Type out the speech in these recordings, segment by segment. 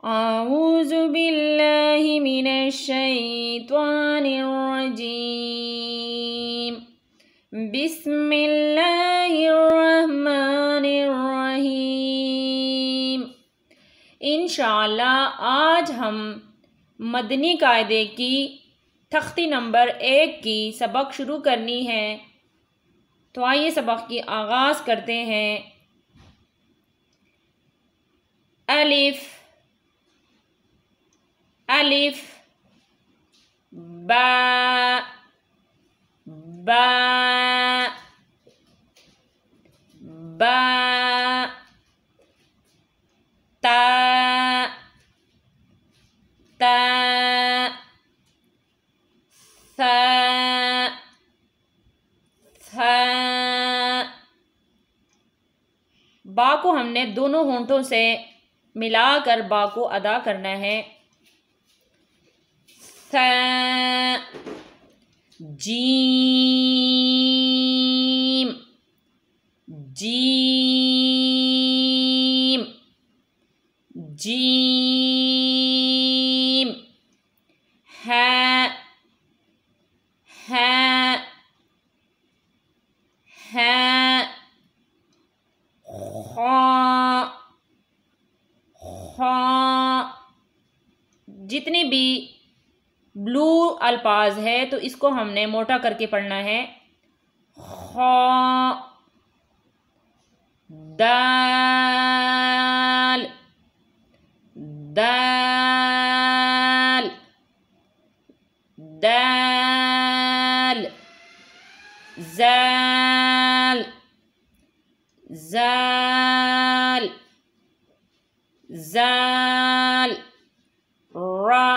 اعوذ باللہ من الشیطان الرجیم بسم اللہ الرحمن الرحیم۔ انشاءاللہ آج ہم مدنی قاعدے کی تختی نمبر 1 کی سبق شروع کرنی ہے، تو آئیے سبق کی آغاز کرتے ہیں۔ الف الف با با با تا تا ثا ثا۔ با کو ہم نے دونوں ہونٹوں سے ملا کر با کو ادا کرنا ہے۔ ثا جیم جیم جیم ہا ہا ہا خا خا۔ جتنے بھی بلو الفاظ ہے تو اس کو ہم نے موٹا کر کے پڑھنا ہے۔ خا دال دال دال زال زال زال را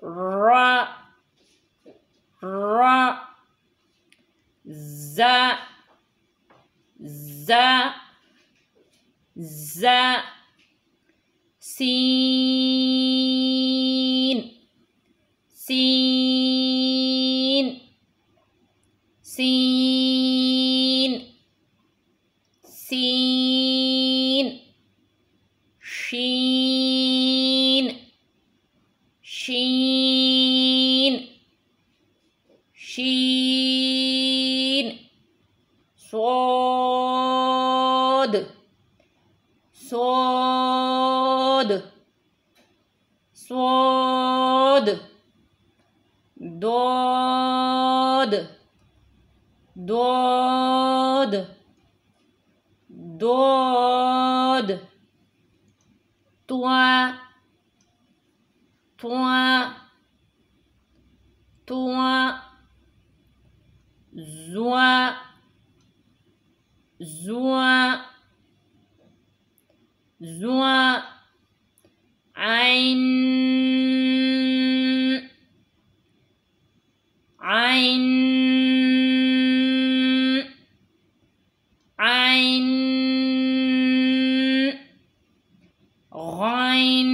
را را زا زا زا سین سین سین سین شین شین شین صاد صاد صاد ضاد ضاد ضاد طوا طوا طوا زوا زوا زوا عین عین عین غین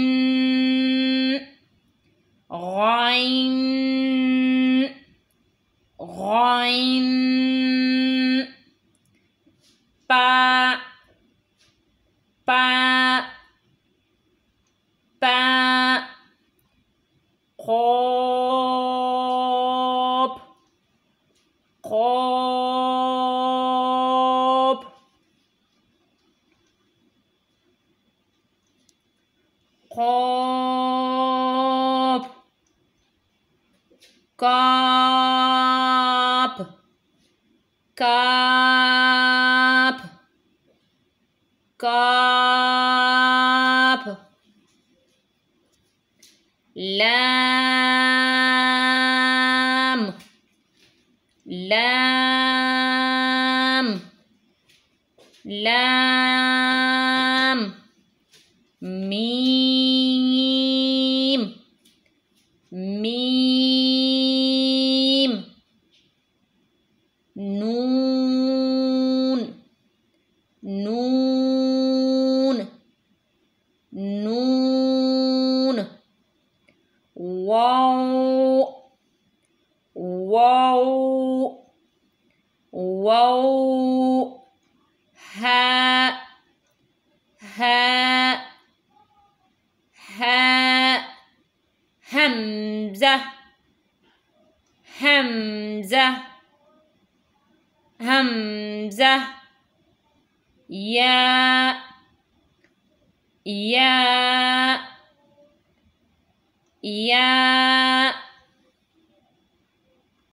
غین غین پا پا پا خوب خوب خوب کاف کاف کاف لام لام لام میم میم نون نون نون واو واو واو ہا ہا ہا حمزہ حمزہ حمزہ یا یا